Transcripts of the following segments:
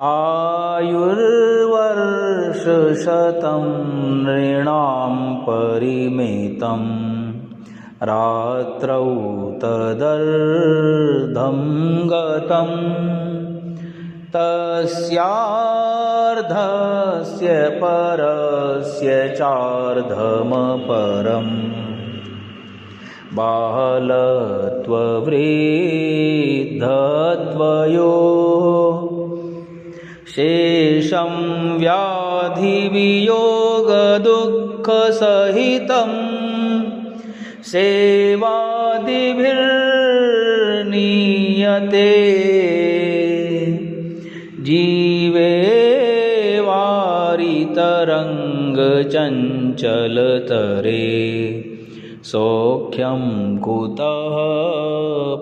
आयुर्वर्षशतं नृणां परिमितं रात्रौ तदर्धं गतं तस्यार्धस्य परस्य चार्धमपरम् बालत्ववृद्धत्वयोः शेषं व्याधिवियोगदुःखसहितं सेवादिभिर्नीयते जीवे वारितरङ्गचञ्चलतरे सौख्यं कुतः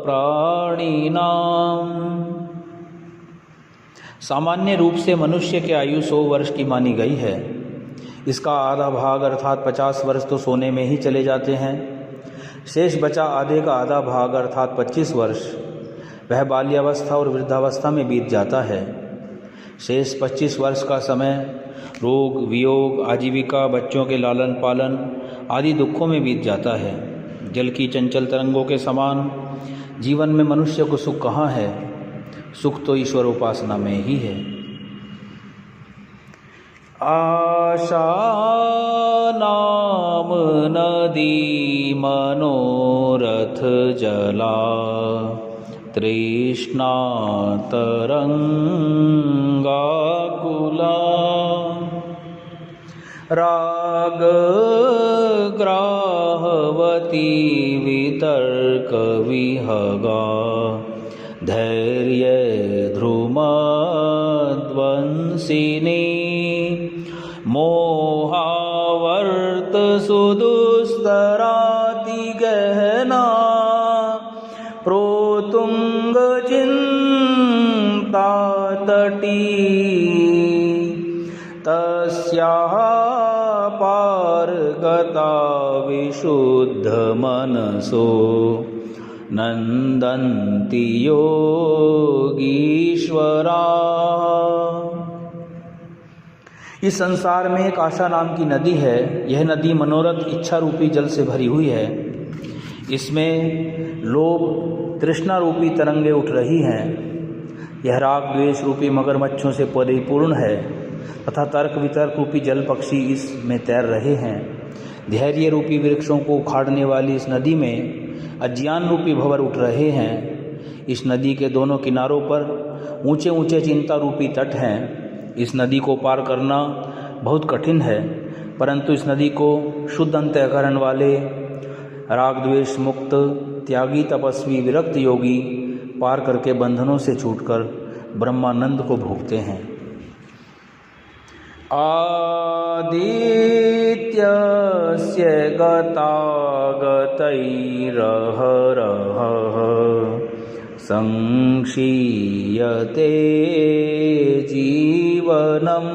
प्राणिनाम्। सामान्य रूप से मनुष्य की आयु 100 वर्ष की मानी गई है। इसका आधा भाग अर्थात 50 वर्ष तो सोने में ही चले जाते हैं। शेष बचा आधे का आधा भाग अर्थात 25 वर्ष वह बाल्यावस्था और वृद्धावस्था में बीत जाता है। शेष 25 वर्ष का समय रोग, वियोग, आजीविका, बच्चों के लालन पालन आदि दुखों में बीत जाता है। जल की चंचल तरंगों के समान जीवन में मनुष्य को सुख कहाँ है? सुख तो ईश्वर उपासना में ही है। आशा नाम नदी मनोरथ जला तृष्णा तरंगाकुला राग ग्राहवती वितर्क विहगा धैर्य ध्रुमध्वंसिनी मोहावर्त सुदुस्तराति गहना प्रोतुंग चिंता तटी तस्याः पारगता विशुद्ध मनसो नंदन्ति योगीश्वरा। इस संसार में एक आशा नाम की नदी है। यह नदी मनोरथ इच्छा रूपी जल से भरी हुई है। इसमें लोभ तृष्णा रूपी तरंगे उठ रही हैं। यह राग द्वेष रूपी मगरमच्छों से परिपूर्ण है तथा तर्क वितर्क रूपी जल पक्षी इसमें तैर रहे हैं। धैर्य रूपी वृक्षों को उखाड़ने वाली इस नदी में अज्ञान रूपी भंवर उठ रहे हैं। इस नदी के दोनों किनारों पर ऊंचे ऊंचे चिंता रूपी तट हैं। इस नदी को पार करना बहुत कठिन है, परंतु इस नदी को शुद्ध अंतःकरण वाले राग द्वेष मुक्त त्यागी तपस्वी विरक्त योगी पार करके बंधनों से छूटकर ब्रह्मानंद को भोगते हैं। आदित्यस्य गतागतैरहरहः संक्षीयते जीवनम्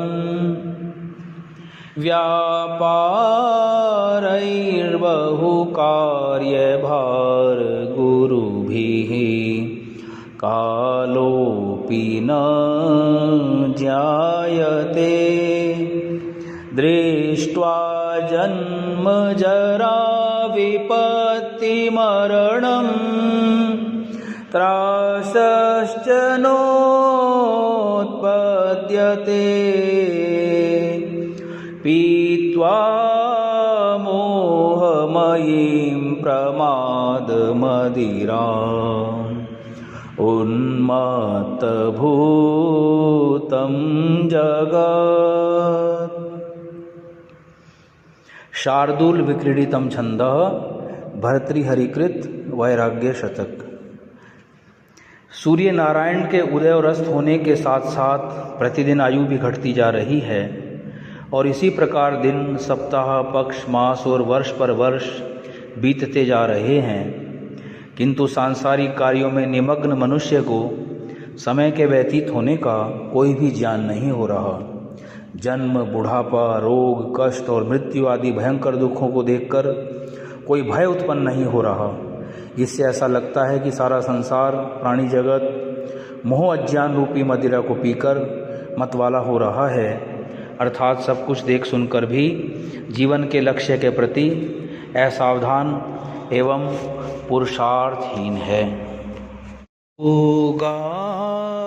व्यापारैर्बहुकार्यभारगुरुभिः कालोऽपि न जायते दृष्ट्वा जन्म जरा विपत्तिमरणं त्रासश्च नोत्पद्यते पीत्वा मोहमयीं प्रमादमदिराम् उन्मत्तभूतं जगत्। शार्दूल विक्रीडितम छंदः भर्तृहरिकृत वैराग्य शतक। सूर्य नारायण के उदय और अस्त होने के साथ साथ प्रतिदिन आयु भी घटती जा रही है और इसी प्रकार दिन, सप्ताह, पक्ष, मास और वर्ष पर वर्ष बीतते जा रहे हैं। किंतु सांसारिक कार्यों में निमग्न मनुष्य को समय के व्यतीत होने का कोई भी ज्ञान नहीं हो रहा। जन्म, बुढ़ापा, रोग, कष्ट और मृत्यु आदि भयंकर दुखों को देखकर कोई भय उत्पन्न नहीं हो रहा। इससे ऐसा लगता है कि सारा संसार, प्राणी जगत मोह अज्ञान रूपी मदिरा को पीकर मतवाला हो रहा है, अर्थात सब कुछ देख सुनकर भी जीवन के लक्ष्य के प्रति असावधान एवं पुरुषार्थहीन है। योगा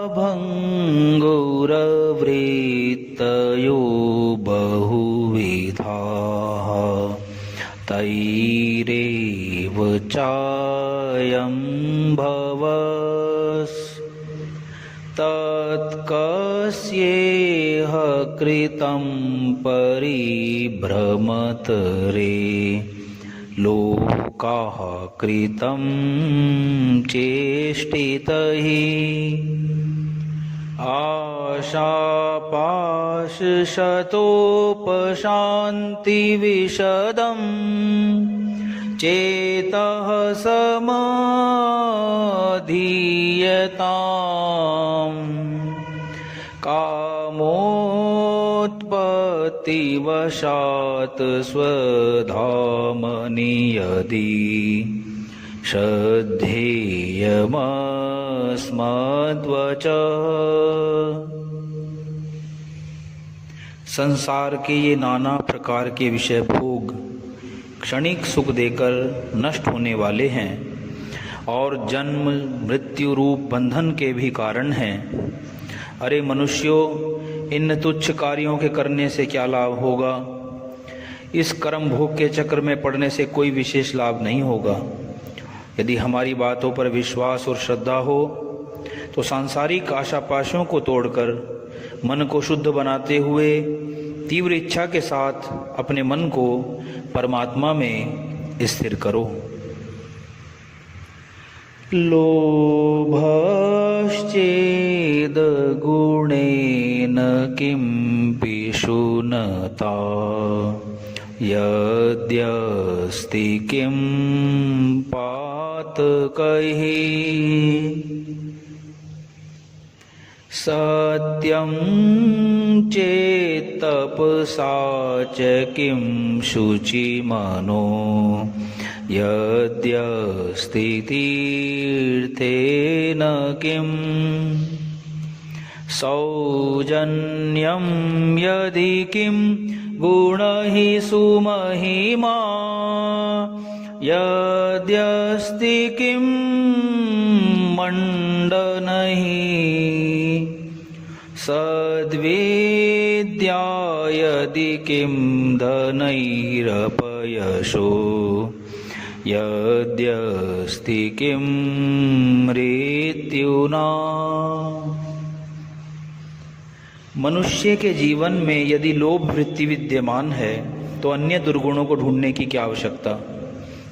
भंगुरवृत्तयो बहुविधाः तैरेव चायं भवस् तत्कस्येह कृतं परिभ्रमतरे लोकाः कृतं चेष्टितैः आशापाशशतोपशान्तिविशदं चेतः समाधीयताम् कामोत्पत्तिवशात् स्वधामनि यदि श्रद्धेयमस्मद्वचः। संसार के ये नाना प्रकार के विषय भोग क्षणिक सुख देकर नष्ट होने वाले हैं और जन्म मृत्यु रूप बंधन के भी कारण हैं। अरे मनुष्यों, इन तुच्छ कार्यों के करने से क्या लाभ होगा? इस कर्म भोग के चक्र में पड़ने से कोई विशेष लाभ नहीं होगा। यदि हमारी बातों पर विश्वास और श्रद्धा हो तो सांसारिक आशापाशों को तोड़कर मन को शुद्ध बनाते हुए तीव्र इच्छा के साथ अपने मन को परमात्मा में स्थिर करो। लोभश्चेद गुणेन किंपि शूनता यद्यस्ति किं पातकैः सत्यं चेत्तपसा च किं शुचिमनो यद्यस्ति तीर्थेन किं सौजन्यं यदि किं गुणैः सुमहिमा यद्यस्ति किं मण्डनैः सद्विद्या यदि किं धनैरपयशो यद्यस्ति किं मृत्युना। मनुष्य के जीवन में यदि लोभ वृत्ति विद्यमान है तो अन्य दुर्गुणों को ढूंढने की क्या आवश्यकता?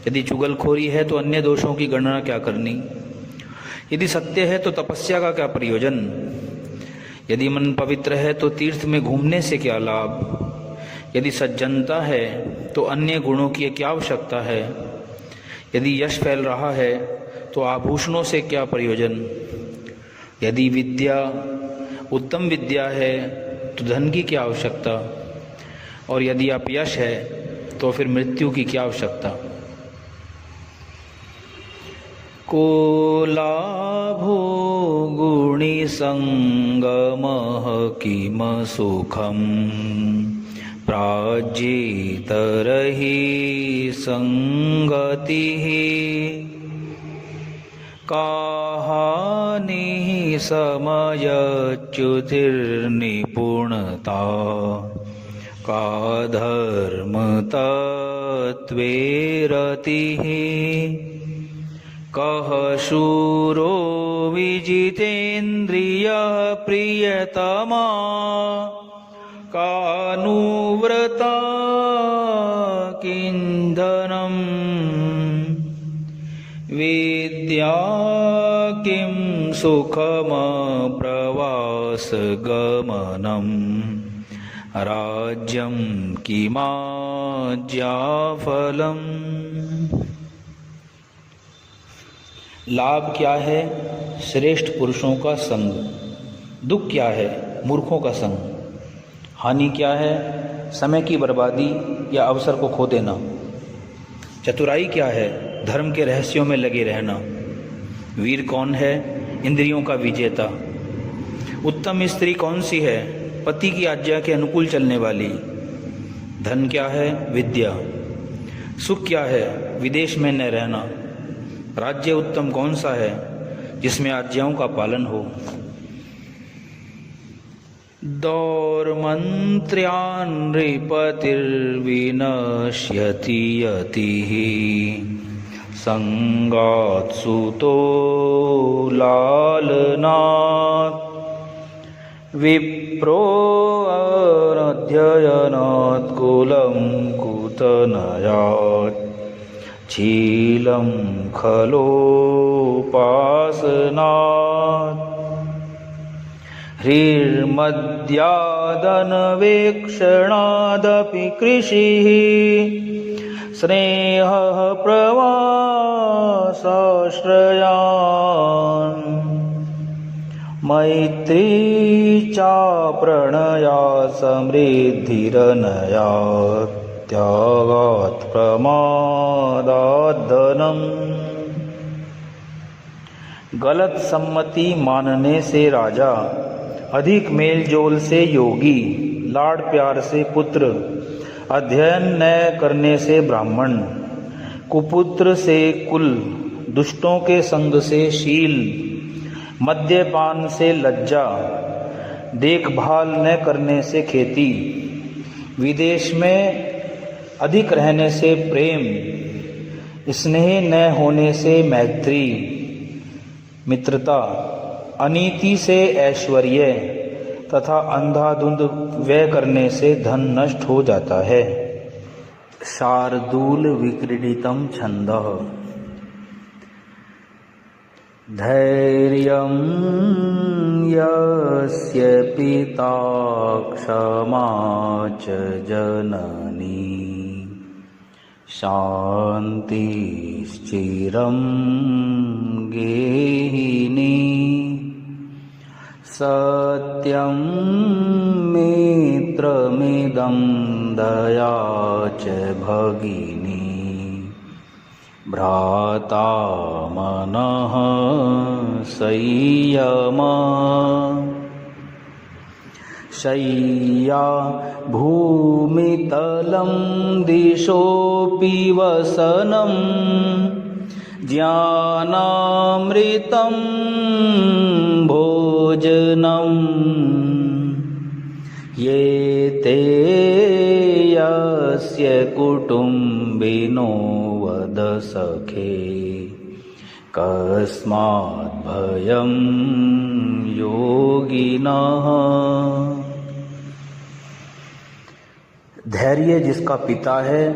यदि चुगलखोरी है तो अन्य दोषों की गणना क्या करनी? यदि सत्य है तो तपस्या का क्या प्रयोजन? यदि मन पवित्र है तो तीर्थ में घूमने से क्या लाभ? यदि सज्जनता है तो अन्य गुणों की क्या आवश्यकता है? यदि यश फैल रहा है तो आभूषणों से क्या प्रयोजन? यदि विद्या उत्तम विद्या है तो धन की क्या आवश्यकता? और यदि अपयश है तो फिर मृत्यु की क्या आवश्यकता? को लाभो गुणी संगमः किम सुखम प्राज्येतरहि संगतिः काहानिः समयच्युतिर्निपुणता का धर्मतत्त्वे रतिः कः शूरो विजितेन्द्रियः प्रियतमा कानुव्रता किंधनम् विद्या किं सुखमप्रवासगमनम् राज्यं किमाज्याफलम्। लाभ क्या है? श्रेष्ठ पुरुषों का संग। दुख क्या है? मूर्खों का संग। हानि क्या है? समय की बर्बादी या अवसर को खो देना। चतुराई क्या है? धर्म के रहस्यों में लगे रहना। वीर कौन है? इंद्रियों का विजेता। उत्तम स्त्री कौन सी है? पति की आज्ञा के अनुकूल चलने वाली। धन क्या है? विद्या। सुख क्या है? विदेश में न रहना। राज्य उत्तम कौन सा है? जिसमें आज्ञाओं का पालन हो। दौर्मन्त्र्यान् नृपतिर्विनश्यति यतिः संगात् सुतो लालनात् विप्रो अनध्ययनात् कुलं कुतनयात् शीलं खलोपासनात् ह्रीर्मद्यादनवेक्षणादपि कृषिः स्नेहः प्रवासाश्रयान् मैत्री चाप्रणया समृद्धिरनया त्यागात् प्रमादात् धनम्। गलत सम्मति मानने से राजा, अधिक मेलजोल से योगी, लाड़ प्यार से पुत्र, अध्ययन न करने से ब्राह्मण, कुपुत्र से कुल, दुष्टों के संग से शील, मद्यपान से लज्जा, देखभाल न करने से खेती, विदेश में अधिक रहने से प्रेम, स्नेह न होने से मैत्री, मित्रता, अनीति से ऐश्वर्य तथा अंधाधुंध व्यय करने से धन नष्ट हो जाता है। शार्दूल विक्रीडितम छंदः। धैर्यं यस्य पिता क्षमा च जननी शान्तिश्चिरं गेहिनी सत्यं मित्रमिदं दया च भगिनी भ्राता मनः संयमः शय्या भूमितलं दिशोऽपि वसनं ज्ञानामृतं भोजनं ये ते यस्य कुटुम्बिनो वद सखे कस्मात् भयं योगिनः। धैर्य जिसका पिता है,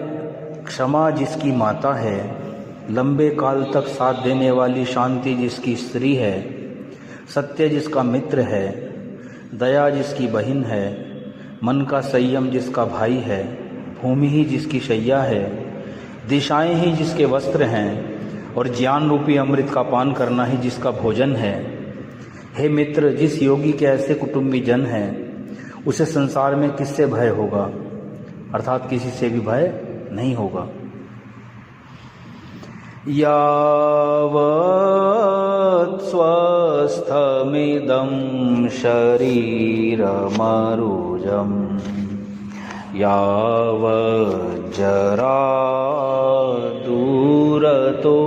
क्षमा जिसकी माता है, लंबे काल तक साथ देने वाली शांति जिसकी स्त्री है, सत्य जिसका मित्र है, दया जिसकी बहन है, मन का संयम जिसका भाई है, भूमि ही जिसकी शैया है, दिशाएं ही जिसके वस्त्र हैं और ज्ञान रूपी अमृत का पान करना ही जिसका भोजन है। हे मित्र, जिस योगी के ऐसे कुटुंबी जन हैं, उसे संसार में किससे भय होगा, अर्थात किसी से भी भय नहीं होगा। यावत् स्वस्थमिदं शरीरमरुजं यावत् जरा दूरतो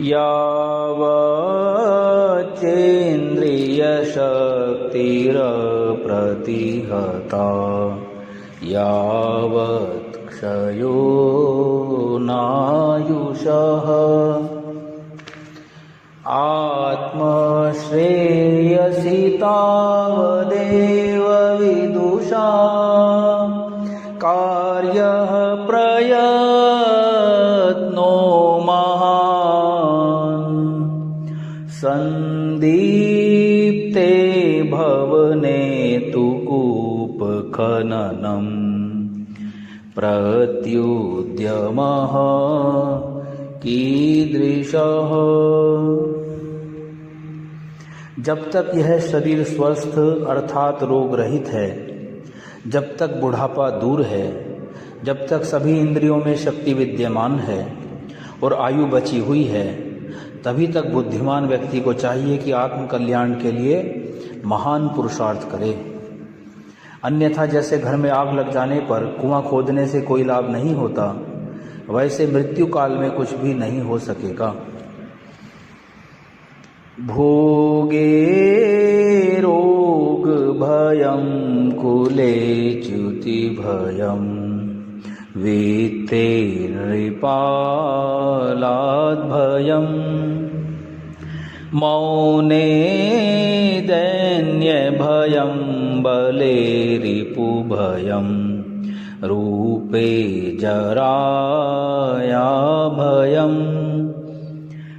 यावत् चेन्द्रियशक्तिरप्रतिहता यावत् क्षयो नायुषः आत्मश्रेयसि तावदेव विदुषा कार्यः प्रयत्नो महान् सन्दीप्ते भवने तु कूपखननम् प्रत्युद्यमः कीदृशः। जब तक यह शरीर स्वस्थ अर्थात रोग रहित है, जब तक बुढ़ापा दूर है, जब तक सभी इंद्रियों में शक्ति विद्यमान है और आयु बची हुई है, तभी तक बुद्धिमान व्यक्ति को चाहिए कि आत्म कल्याण के लिए महान पुरुषार्थ करे। अन्यथा जैसे घर में आग लग जाने पर कुआं खोदने से कोई लाभ नहीं होता, वैसे मृत्यु काल में कुछ भी नहीं हो सकेगा। भोगे रोग भयं कुले च्युति भयं वित्ते नृपालाद भयं मौने दैन्य भयं बले रिपु भयं रूपे जराया भयं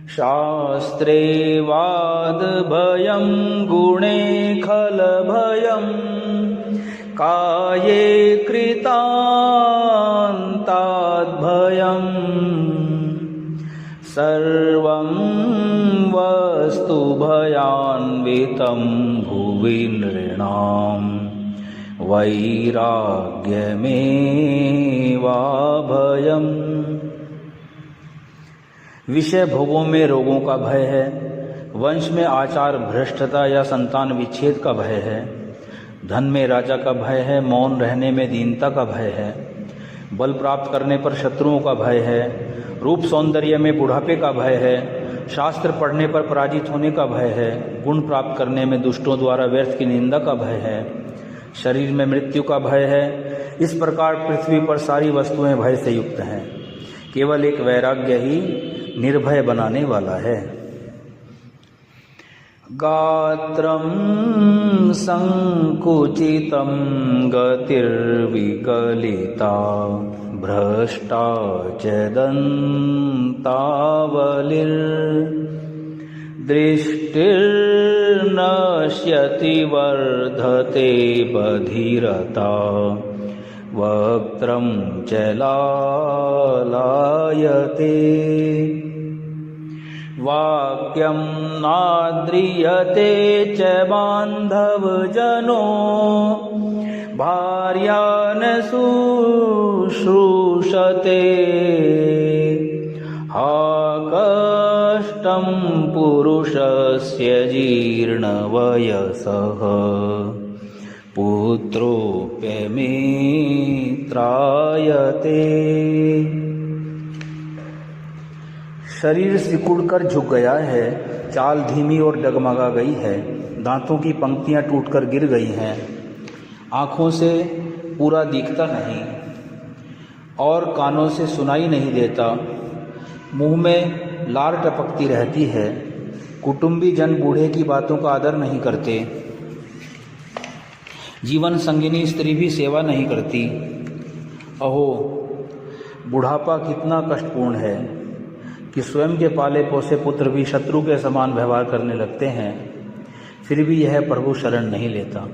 शास्त्रे वाद भयं गुणे खल भयं काये कृतान्ताद् भयं सर्वं वस्तु भयान्वितं भुवि नृणां वैराग्यमेवा भयम्। विषय भोगों में रोगों का भय है, वंश में आचार भ्रष्टता या संतान विच्छेद का भय है, धन में राजा का भय है, मौन रहने में दीनता का भय है, बल प्राप्त करने पर शत्रुओं का भय है, रूप सौंदर्य में बुढ़ापे का भय है, शास्त्र पढ़ने पर पराजित होने का भय है, गुण प्राप्त करने में दुष्टों द्वारा व्यर्थ की निंदा का भय है, शरीर में मृत्यु का भय है। इस प्रकार पृथ्वी पर सारी वस्तुएं भय से युक्त हैं, केवल एक वैराग्य ही निर्भय बनाने वाला है। गात्रं संकुचितं गतिर्विकलिता भ्रष्टा च दंतावलिर्दृष्टिर्नश्यति वर्धते बधिरता वक्त्रं च लालायते वाक्यं नाद्रियते च बान्धवजनो भार्या न शुश्रूषते हा कष्टं पुरुषस्य जीर्णवयसः पुत्रोऽप्यमित्रायते। शरीर सिकुड़कर झुक गया है, चाल धीमी और डगमगा गई है, दांतों की पंक्तियां टूटकर गिर गई हैं, आँखों से पूरा दिखता नहीं और कानों से सुनाई नहीं देता, मुंह में लार टपकती रहती है, कुटुंबी जन बूढ़े की बातों का आदर नहीं करते, जीवन संगिनी स्त्री भी सेवा नहीं करती। अहो, बुढ़ापा कितना कष्टपूर्ण है कि स्वयं के पाले पोसे पुत्र भी शत्रु के समान व्यवहार करने लगते हैं, फिर भी यह प्रभु शरण नहीं लेता।